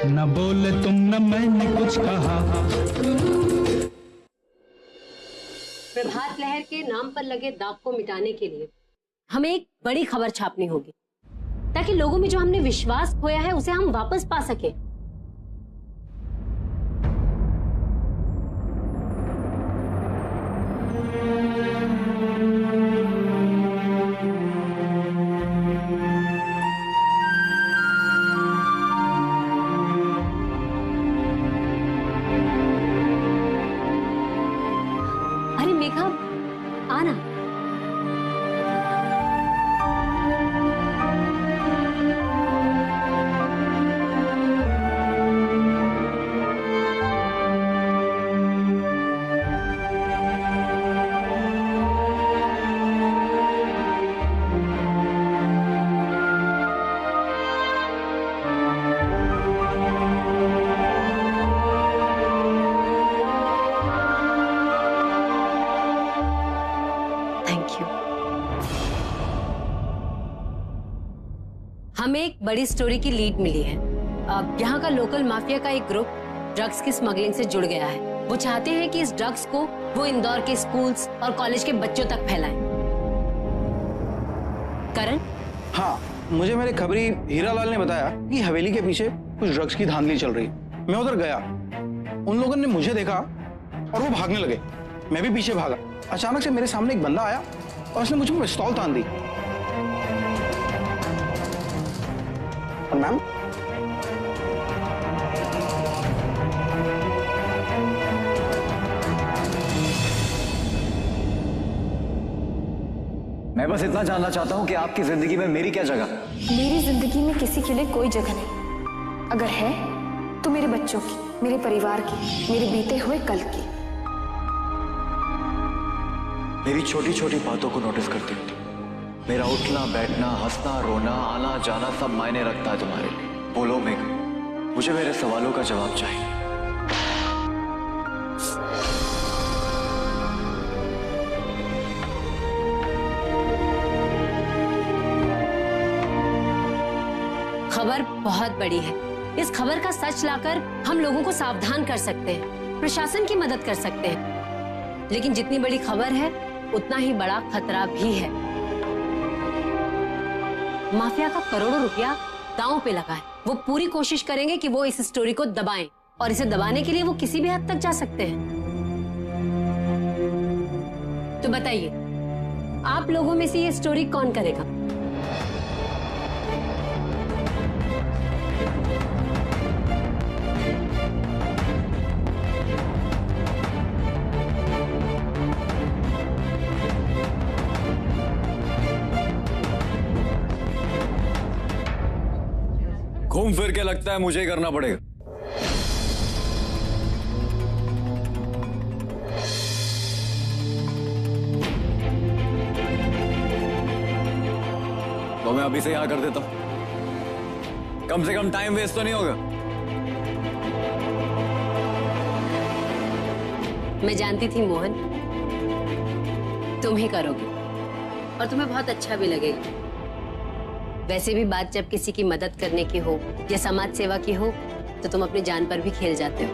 न बोले तुम न मैंने कुछ कहा। प्रभात लहर के नाम पर लगे दाग को मिटाने के लिए हमें एक बड़ी खबर छापनी होगी, ताकि लोगों में जो हमने विश्वास खोया है उसे हम वापस पा सके। अरे मेघा, आना। हमें एक बड़ी स्टोरी की लीड मिली है। अब यहाँ का लोकल माफिया का एक ग्रुप ड्रग्स की स्मगलिंग से जुड़ गया है। वो चाहते हैं कि इस ड्रग्स को वो इंदौर के स्कूल्स और कॉलेज के बच्चों तक फैलाएं। करण? हाँ, मुझे मेरे खबरी हीरालाल ने बताया कि हवेली के पीछे कुछ ड्रग्स की धांधली चल रही है। मैं उधर गया, उन लोगों ने मुझे देखा और वो भागने लगे। मैं भी पीछे भागा। अचानक से मेरे सामने एक बंदा आया और उसने मुझे पिस्तौल तान दी। मैम, मैं बस इतना जानना चाहता हूं कि आपकी जिंदगी में मेरी क्या जगह? मेरी जिंदगी में किसी के लिए कोई जगह नहीं। अगर है तो मेरे बच्चों की, मेरे परिवार की, मेरे बीते हुए कल की। मेरी छोटी छोटी बातों को नोटिस करती हो? मेरा उठना बैठना, हंसना रोना, आना जाना सब मायने रखता है तुम्हारे लिए। बोलो मेघा, मुझे मेरे सवालों का जवाब चाहिए। खबर बहुत बड़ी है। इस खबर का सच लाकर हम लोगों को सावधान कर सकते हैं, प्रशासन की मदद कर सकते हैं। लेकिन जितनी बड़ी खबर है उतना ही बड़ा खतरा भी है। माफिया का करोड़ों रुपया दांव पे लगा है। वो पूरी कोशिश करेंगे कि वो इस स्टोरी को दबाएं, और इसे दबाने के लिए वो किसी भी हद तक जा सकते हैं। तो बताइए, आप लोगों में से ये स्टोरी कौन करेगा? घूम फिर के लगता है मुझे ही करना पड़ेगा। तो मैं अभी से यहां कर देता हूं, कम से कम टाइम वेस्ट तो नहीं होगा। मैं जानती थी मोहन, तुम ही करोगे और तुम्हें बहुत अच्छा भी लगेगा। वैसे भी बात जब किसी की मदद करने की हो या समाज सेवा की हो तो तुम अपनी जान पर भी खेल जाते हो।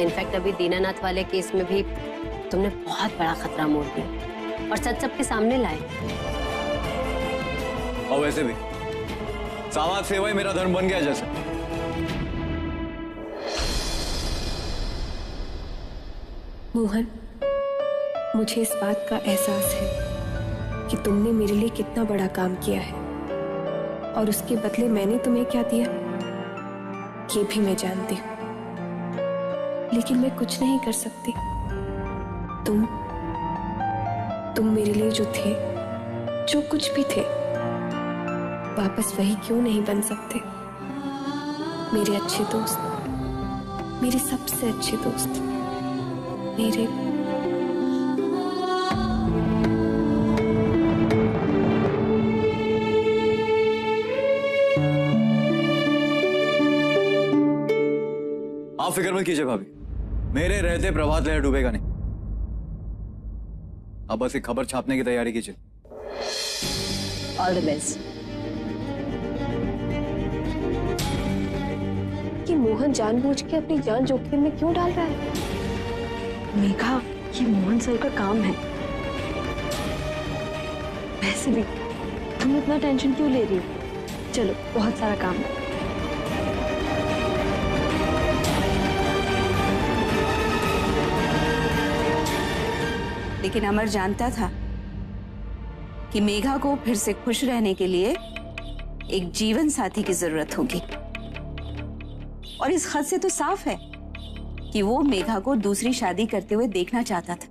इनफैक्ट अभी दीनानाथ वाले केस में भी तुमने बहुत बड़ा खतरा मोल दिया और सच सबके सामने लाए। और वैसे भी समाज सेवा ही मेरा धर्म बन गया जैसे। मोहन, मुझे इस बात का एहसास है कि तुमने मेरे लिए कितना बड़ा काम किया है, और उसके बदले मैंने तुम्हें क्या दिया ये भी मैं जानती हूँ। लेकिन मैं कुछ नहीं कर सकती। तुम मेरे लिए जो थे, जो कुछ भी थे, वापस वही क्यों नहीं बन सकते? मेरे अच्छे दोस्त, मेरे सबसे अच्छे दोस्त, मेरे आप फिक्र मत कीजिए भाभी, मेरे रहते प्रभात लहर डूबेगा नहीं। अब बस एक खबर छापने की तैयारी कीजिए। All the best. मोहन जानबूझ के अपनी जान जोखिम में क्यों डाल रहा है? मेघा, ये मोहन सर का काम है। वैसे भी तुम इतना टेंशन क्यों ले रही हो? चलो, बहुत सारा काम है। लेकिन अमर जानता था कि मेघा को फिर से खुश रहने के लिए एक जीवन साथी की जरूरत होगी। और इस खत से तो साफ है कि वो मेघा को दूसरी शादी करते हुए देखना चाहता था।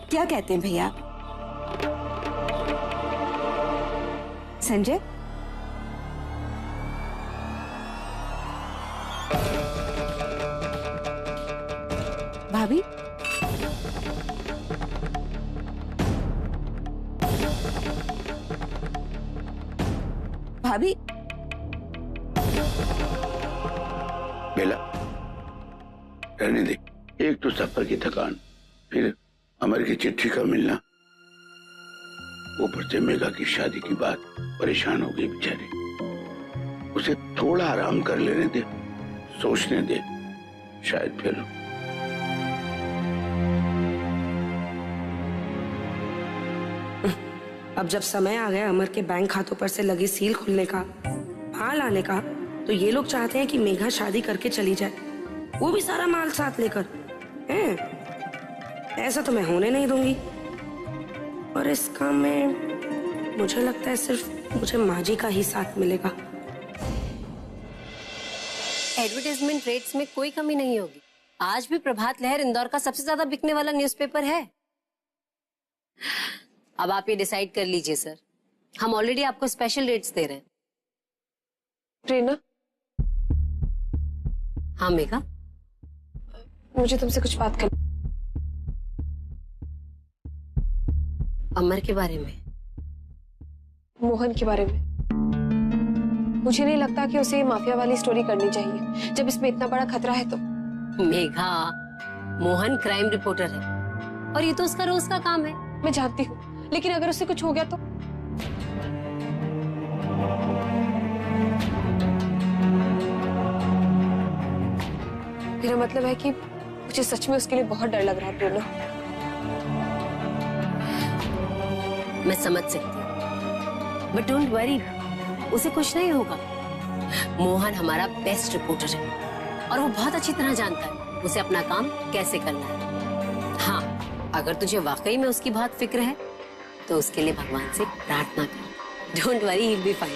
क्या कहते हैं भैया? संजय, भाभी, भाभी, बेला, रहने दे। एक तो सफर की थकान, फिर अमर की चिट्ठी का मिलना, ऊपर से मेघा की शादी की बात, परेशान हो गई बेचारी। उसे थोड़ा आराम कर लेने दे, सोचने दे, शायद फिर। अब जब समय आ गया अमर के बैंक खातों पर से लगी सील खुलने का, माल आने का, तो ये लोग चाहते हैं कि मेघा शादी करके चली जाए, वो भी सारा माल साथ लेकर। ऐसा तो मैं होने नहीं दूंगी। और इस काम में मुझे लगता है सिर्फ मुझे माजी का ही साथ मिलेगा। एडवर्टाइजमेंट रेट्स में कोई कमी नहीं होगी। आज भी प्रभात लहर इंदौर का सबसे ज्यादा बिकने वाला न्यूज़पेपर है। अब आप ये डिसाइड कर लीजिए सर, हम ऑलरेडी आपको स्पेशल रेट्स दे रहे हैं। प्रेरणा, हाँ मेघा, मुझे तुमसे कुछ बात करनी। अमर के बारे में? मोहन के बारे में। मुझे नहीं लगता कि उसे ये माफिया वाली स्टोरी करनी चाहिए, जब इसमें इतना बड़ा खतरा है तो। मेघा, मोहन क्राइम रिपोर्टर है और ये तो उसका रोज का काम है। मैं जानती हूँ, लेकिन अगर उससे कुछ हो गया तो? मेरा मतलब है कि मुझे सच में उसके लिए बहुत डर लग रहा है प्रेरणा। मैं समझ सकती हूँ, बट डोंट वरी, उसे कुछ नहीं होगा। मोहन हमारा बेस्ट रिपोर्टर है और वो बहुत अच्छी तरह जानता है उसे अपना काम कैसे करना है। हाँ, अगर तुझे वाकई में उसकी बहुत फिक्र है तो उसके लिए भगवान से प्रार्थना कर। Don't worry, he will be fine.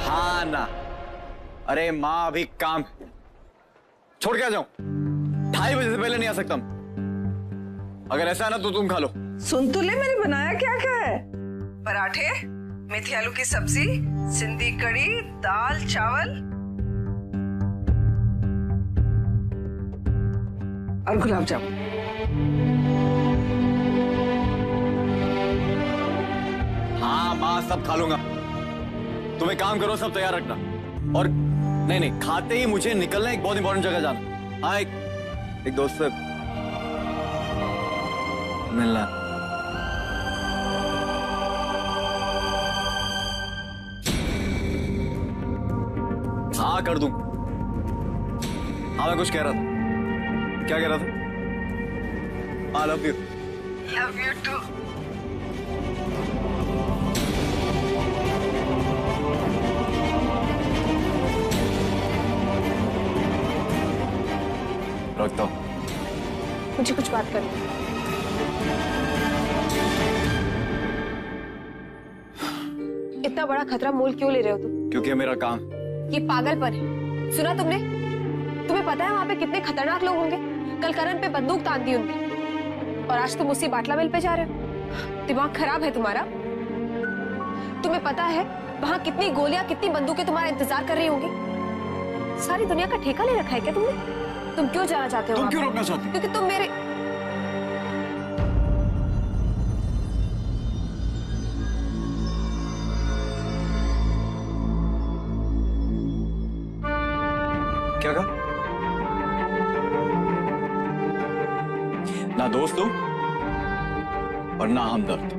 हाँ ना, अरे माँ अभी काम छोड़ के आ जाऊं, 2:30 बजे से पहले नहीं आ सकता। अगर ऐसा है ना तो तुम खा लो। सुन तो ले, मैंने बनाया क्या क्या है। पराठे, मेथी आलू की सब्जी, सिंधी कड़ी, दाल चावल और गुलाब जामुन। हाँ माँ, सब खा लूंगा। तुम एक काम करो, सब तैयार रखना। और नहीं, खाते ही मुझे निकलना, एक बहुत इंपॉर्टेंट जगह जाना। हाँ, एक दोस्त से मिलना। हाँ कर दूं। हाँ मैं कुछ कह रहा था। क्या कह रहा था? I love you. Love you too. रखता हूं। मुझे कुछ बात करनी है। इतना बड़ा खतरा मोल क्यों ले रहे हो तुम? क्योंकि ये मेरा काम। ये पागलपन है। सुना तुमने? तुम्हें पता है वहां पे कितने खतरनाक लोग होंगे? कल करण पे बंदूक तान दी उनकी, और आज तुम उसी बाटला मिल पे जा रहे हो। दिमाग खराब है तुम्हारा? तुम्हें पता है वहां कितनी गोलियां, कितनी बंदूकें तुम्हारा इंतजार कर रही होंगी? सारी दुनिया का ठेका ले रखा है क्या तुमने? तुम क्यों जाना चाहते हो? तुम क्यों रोकना चाहती हो? क्योंकि तुम मेरे क्या कहा? ना दोस्त हूं और ना हमदर्द,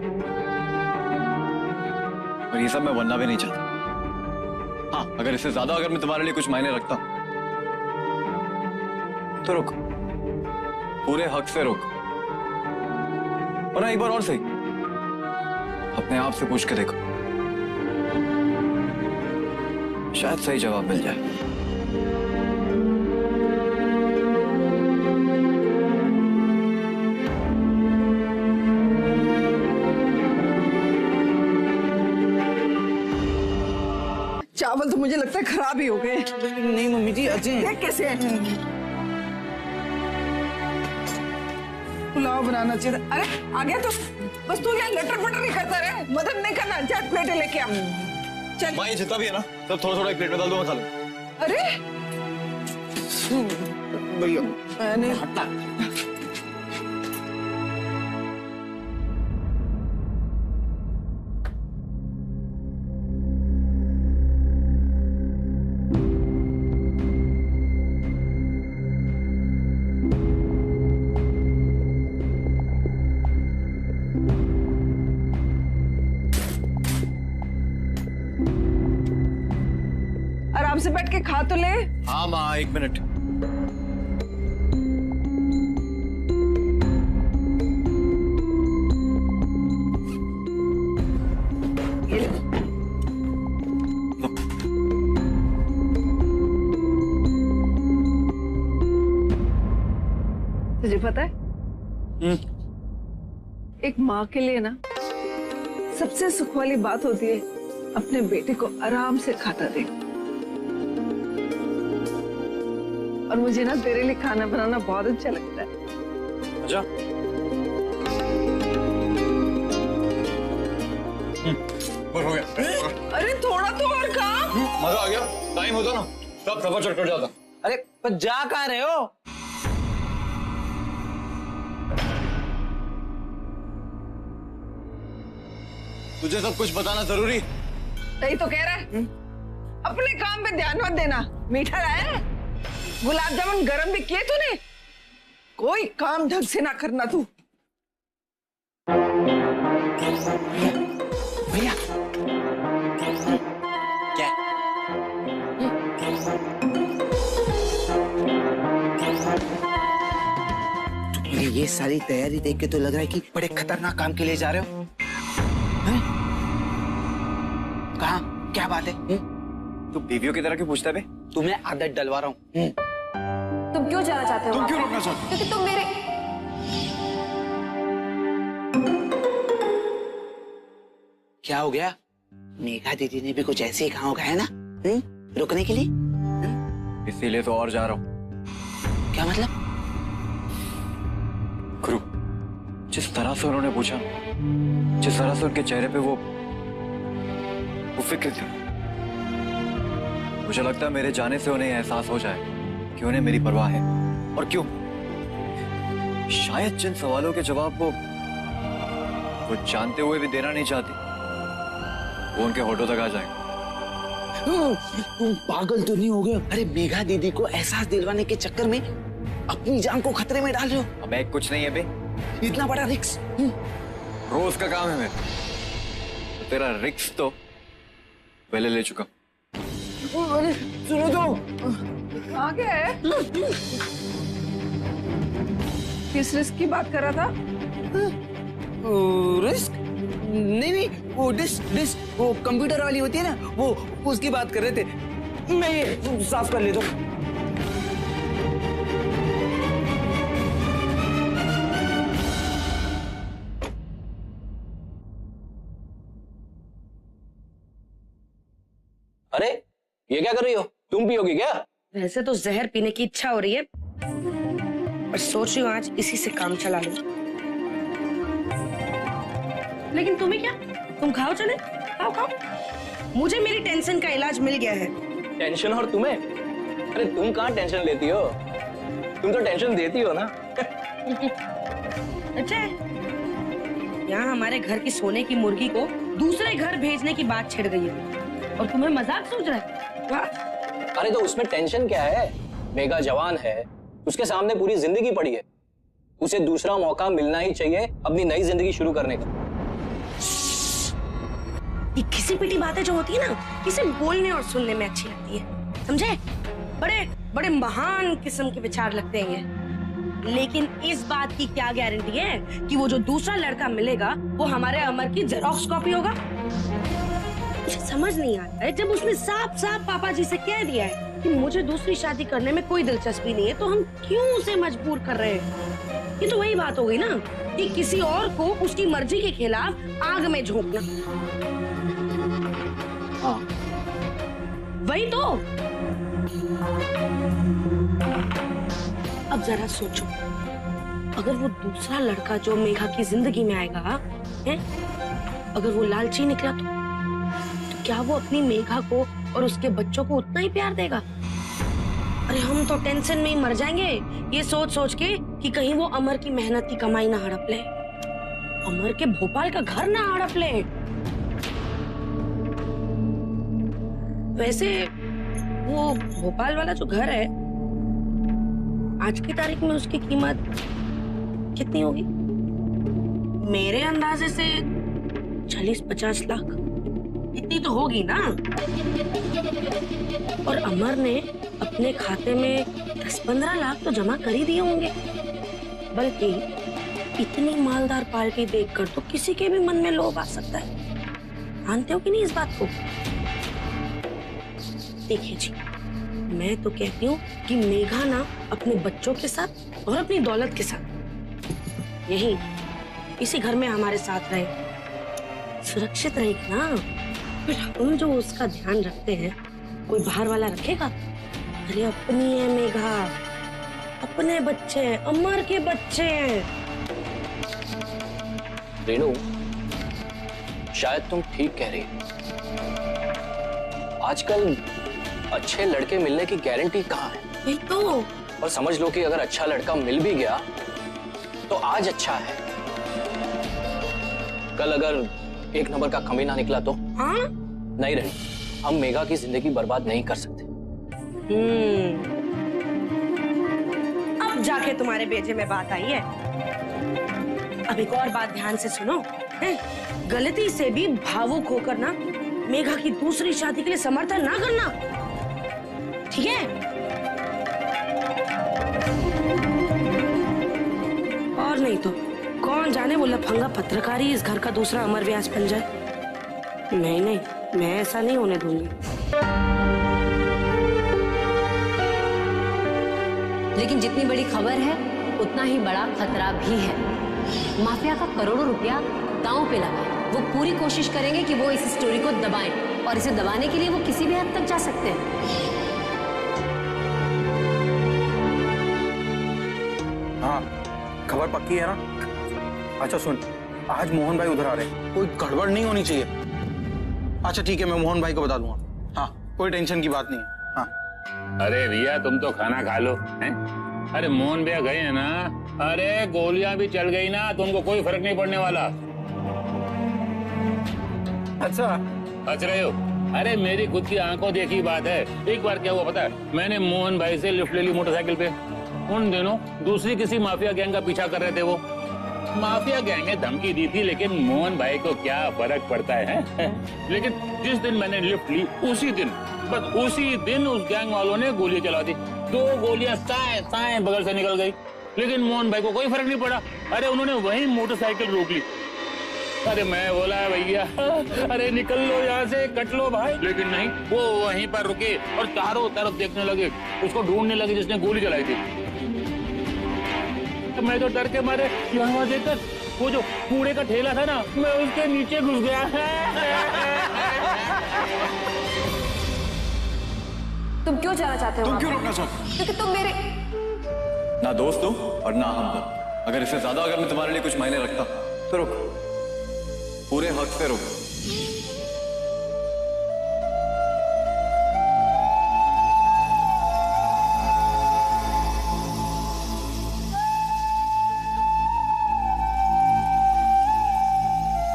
और ये सब मैं बनना भी नहीं चाहता। हाँ, अगर इससे ज्यादा अगर मैं तुम्हारे लिए कुछ मायने रखता हूं तो रुक, पूरे हक से रुक। और ना एक बार और सही, अपने आप से पूछ के देखो, शायद सही जवाब मिल जाए। चावल तो मुझे लगता है खराब ही हो गए। नहीं मम्मी जी, अच्छे हैं। देख कैसे है। पुलाव बनाना चाहिए था। अरे आ गया तो बस तू यहाँ लटर पटर नहीं करता रहे, मदद नहीं करना। जा प्लेटें लेके आ। चल माँ, ये जितना भी है ना सब थोड़ा थोड़ा एक प्लेट में डाल दो, मैं खा लूं। अरे भैया मैंने आराम से बैठ के खा तो ले। हाँ माँ, एक मिनट। ये ले। तुझे पता है एक माँ के लिए ना सबसे सुख वाली बात होती है अपने बेटे को आराम से खाता देख। और मुझे ना तेरे लिए खाना बनाना बहुत अच्छा लगता है। अच्छा, बस हो गया। अरे थोड़ा तो और खा। मजा आ गया। टाइम होता ना सब सफर चढ़ जाता। अरे पर जा कहाँ रहे हो? तुझे सब कुछ बताना जरूरी? नहीं तो कह रहा है अपने काम पे ध्यान मत देना। मीठा लाया है, गुलाब जामुन गरम भी किए तूने। कोई काम ढंग से ना करना तू। भैया क्या? ये सारी तैयारी देख के तो लग रहा है कि बड़े खतरनाक काम के लिए जा रहे हो। कहाँ? क्या बात है? तू बीवियों की तरह क्यों पूछता है बे? तुम्हें आदत डलवा रहा हूँ। तुम क्यों जाना चाहते हो? तुम क्यों रोकना चाहते हो? क्योंकि तुम मेरे क्या हो गया? मेघा दीदी ने भी कुछ ऐसे ही कहा होगा, है ना? रुकने के लिए? इसीलिए तो और जा रहा हूँ। क्या मतलब? गुरु, जिस तरह से उन्होंने पूछा, जिस तरह से उनके चेहरे पे वो फिक्र थी, मुझे लगता है मेरे जाने से उन्हें एहसास हो जाए कि उन्हें मेरी परवाह है। और क्यों? शायद जिन सवालों के जवाब वो जानते हुए भी देना नहीं चाहती, वो उनके होठों तक आ जाएगा। तुम पागल तो नहीं हो गए? अरे मेघा दीदी को एहसास दिलवाने के चक्कर में अपनी जान को खतरे में डाल रहे हो। अबे कुछ नहीं है बे, इतना बड़ा रिस्क रोज का काम है मेरा। तो तेरा रिस्क तो पहले ले चुका। अरे सुनो तो, कहाँ गया है? किस रिस्क की बात कर रहा था? रिस्क? नहीं, वो डिस्क वो कंप्यूटर वाली होती है ना, वो उसकी बात कर रहे थे। मैं ये साफ कर लेता हूँ। अरे ये क्या कर रही हो? तुम पियोगी क्या? वैसे तो जहर पीने की इच्छा हो रही है, पर सोच रही हूँ आज इसी से काम चला लूं। लेकिन तुम्हें क्या? तुम खाओ, चले खाओ खाओ। मुझे मेरी टेंशन का इलाज मिल गया है। टेंशन और तुम्हें? अरे तुम कहाँ टेंशन लेती हो, तुम तो टेंशन देती हो ना। अच्छा है, यहाँ हमारे घर की सोने की मुर्गी को दूसरे घर भेजने की बात छिड़ गई है और तुम्हें मजाक सूझ रहा है? वाह। अरे तो उसमें टेंशन क्या है? मेघा जवान है, उसके सामने पूरी जिंदगी पड़ी है। उसे दूसरा मौका मिलना ही चाहिए अपनी नई जिंदगी शुरू करने का। ये घिसी पिटी बातें जो होती है ना, इसे बोलने और सुनने में अच्छी लगती है, समझे? बड़े बड़े महान किस्म के विचार लगते हैं ये। लेकिन इस बात की क्या गारंटी है कि वो जो दूसरा लड़का मिलेगा वो हमारे अमर की जेरॉक्स कॉपी होगा? मुझे समझ नहीं आता है, जब उसने साफ साफ पापा जी से कह दिया है कि मुझे दूसरी शादी करने में कोई दिलचस्पी नहीं है, तो हम क्यों उसे मजबूर कर रहे हैं? ये तो वही बात हो गई ना कि किसी और को उसकी मर्जी के खिलाफ आग में झोंकना। हाँ वही तो। अब जरा सोचो, अगर वो दूसरा लड़का जो मेघा की जिंदगी में आएगा है, अगर वो लालची निकला तो क्या वो अपनी मेघा को और उसके बच्चों को उतना ही प्यार देगा? अरे हम तो टेंशन में ही मर जाएंगे ये सोच सोच के कि कहीं वो अमर की मेहनत की कमाई ना हड़प ले, अमर के भोपाल का घर ना हड़प ले। वैसे वो भोपाल वाला जो घर है, आज की तारीख में उसकी कीमत कितनी होगी? मेरे अंदाजे से 40-50 लाख इतनी तो होगी ना। और अमर ने अपने खाते में 10-15 लाख तो जमा कर ही दिए होंगे। बल्कि इतनी मालदार पार्टी देखकर तो किसी के भी मन में लोभ आ सकता है। मानते हो कि नहीं इस बात को? देखिए जी, मैं तो कहती हूँ कि मेघा ना अपने बच्चों के साथ और अपनी दौलत के साथ यही इसी घर में हमारे साथ रहे, सुरक्षित रहेगी ना। फिर हम जो उसका ध्यान रखते हैं कोई बाहर वाला रखेगा? अरे अपनी है मेघा, अपने बच्चे हैं, अमर के बच्चे हैं। रेनू, शायद तुम ठीक कह रही हो। आजकल अच्छे लड़के मिलने की गारंटी कहाँ है? वही तो। और समझ लो कि अगर अच्छा लड़का मिल भी गया तो आज अच्छा है, कल अगर एक नंबर का कमीना निकला तो? हाँ? नहीं रेनू, हम मेघा की जिंदगी बर्बाद नहीं कर सकते। अब जाके तुम्हारे बेटे में बात आई है। अब एक और बात ध्यान से सुनो, गलती से भी भावुक होकर ना मेघा की दूसरी शादी के लिए समर्थन ना करना, ठीक है? और नहीं तो कौन जाने वो लफंगा पत्रकारी इस घर का दूसरा अमर व्यास बन जाए। नहीं नहीं, मैं ऐसा नहीं होने दूंगी। लेकिन जितनी बड़ी खबर है उतना ही बड़ा खतरा भी है। माफिया का करोड़ों रुपया दांव पे लगा है। वो पूरी कोशिश करेंगे कि वो इस स्टोरी को दबाएं, और इसे दबाने के लिए वो किसी भी हद तक जा सकते हैं। हाँ, खबर पक्की है ना? अच्छा सुन, आज मोहन भाई उधर आ रहे हैं, कोई गड़बड़ नहीं होनी चाहिए। अच्छा ठीक है, मैं मोहन भाई को बता दूंगा। हाँ, कोई टेंशन की बात नहीं है। हाँ। अरे रिया, तुम तो खाना खा लो हैं? अरे मोहन भैया गए हैं ना, अरे गोलियां भी चल गई ना, तुमको कोई फर्क नहीं पड़ने वाला। अच्छा हंस रहे हो? अरे मेरी खुद की आंखों देखी बात है। एक बार क्या हुआ पता है, मैंने मोहन भाई से लिफ्ट ले ली मोटरसाइकिल पे। उन दिनों दूसरी किसी माफिया गैंग का पीछा कर रहे थे। वो माफिया गैंग ने धमकी दी थी, लेकिन मोहन भाई को क्या फर्क पड़ता है? लेकिन जिस दिन मैंने लिफ्ट ली उसी दिन, बस उसी दिन उस गैंग वालों ने गोली चला दी। 2 गोलियां साए साए बगल से निकल गई, लेकिन मोहन भाई को कोई फर्क नहीं पड़ा। अरे उन्होंने वहीं मोटरसाइकिल रोक ली। अरे मैं बोला भैया अरे निकल लो यहाँ से, कट लो भाई, लेकिन नहीं, वो वहीं पर रुके और चारों तरफ देखने लगे, उसको ढूंढने लगे जिसने गोली चलाई थी। मैं तो डर के मारे यहाँ देखकर वो जो कूड़े का ठेला था ना, मैं उसके नीचे घुस गया। तुम क्यों जाना चाहते हो? तुम क्यों रुकना चाहते हो? क्योंकि तुम मेरे ना दोस्त हो और ना हमदर्द। अगर इससे ज्यादा अगर मैं तुम्हारे लिए कुछ मायने रखता तो रुक, पूरे हक से रुक।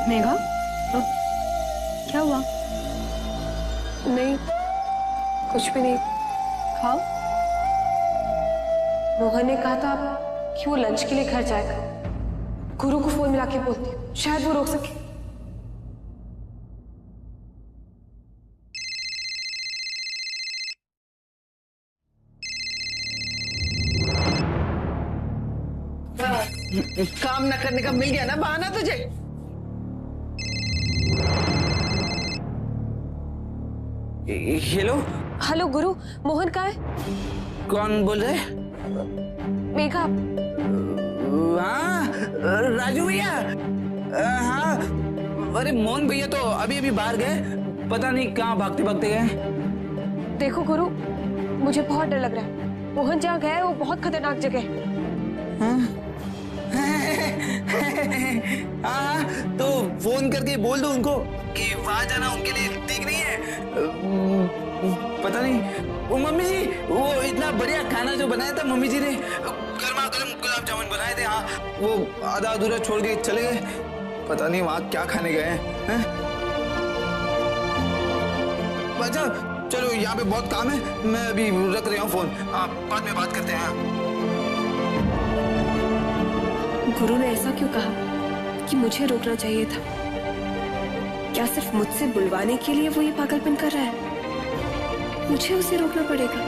मेघा, क्या हुआ? नहीं, कुछ भी नहीं। खाओ। मोहन ने कहा था कि वो लंच के लिए घर जाएगा। गुरु को फोन मिला के बोलती हूँ, शायद वो रोक सके। काम न करने का मिल गया ना बहाना तुझे। हेलो। हेलो गुरु, मोहन कहाँ है? कौन बोल रहे? मेघा। हाँ राजू भैया। हाँ अरे मोहन भैया तो अभी अभी बाहर गए, पता नहीं कहाँ भागते भागते गए। देखो गुरु, मुझे बहुत डर लग रहा है। मोहन जहाँ गया है वो बहुत खतरनाक जगह है। हाँ तो फोन करके बोल दो उनको कि वहां जाना उनके लिए ठीक नहीं है। पता नहीं वो मम्मी जी, वो इतना बढ़िया खाना जो बनाया था मम्मी जी ने, गर्मा गर्म गुलाब जामुन बनाए थे, हाँ वो आधा अधूरा छोड़ के चले गए। पता नहीं वहां क्या खाने गए हैं। अच्छा चलो यहाँ पे बहुत काम है, मैं अभी रख रहा हूँ फोन, आप बाद में बात करते हैं। गुरु ने ऐसा क्यों कहा कि मुझे रोकना चाहिए था? क्या सिर्फ मुझसे बुलवाने के लिए वो ये पागलपन कर रहा है? मुझे उसे रोकना पड़ेगा।